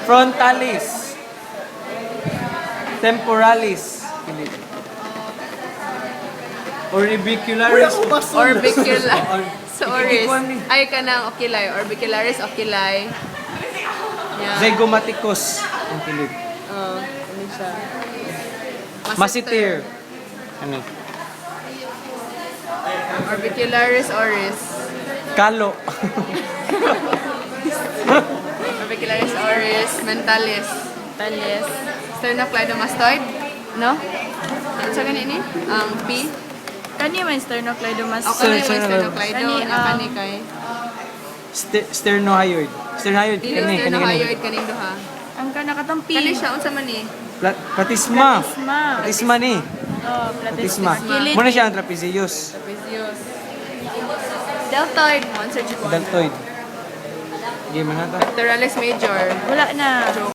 Frontalis. Temporalis. Pili. Orbicularis. Orbicularis. Ay ka ng oculi. Orbicularis oculi. Yan. Zygomaticus. Ang pili. Ano siya? Masseter. Ano? Orbicularis oris. Kalo. Orbicularis oris. Mentalis. Sternocleidomastoid. No? Ano sa ganyan ni? Ang P. Kani man sternocleidomastoid. Ako na yung sternocleido. Kani, Nga kani kay. Sternohyoid. Sternohyoid. Dili Kani. sternocleidoid kaning duha. Ang kanakatampi. Kani siya unsa man ni? Platisma. Platisma. Platisma ni. Oh, Platisma. Kilid. Muna siya ang trapezius. Trapezius. Deltoid. Monster G1. Deltoid. Game na to. Pectoralis major. Wala na.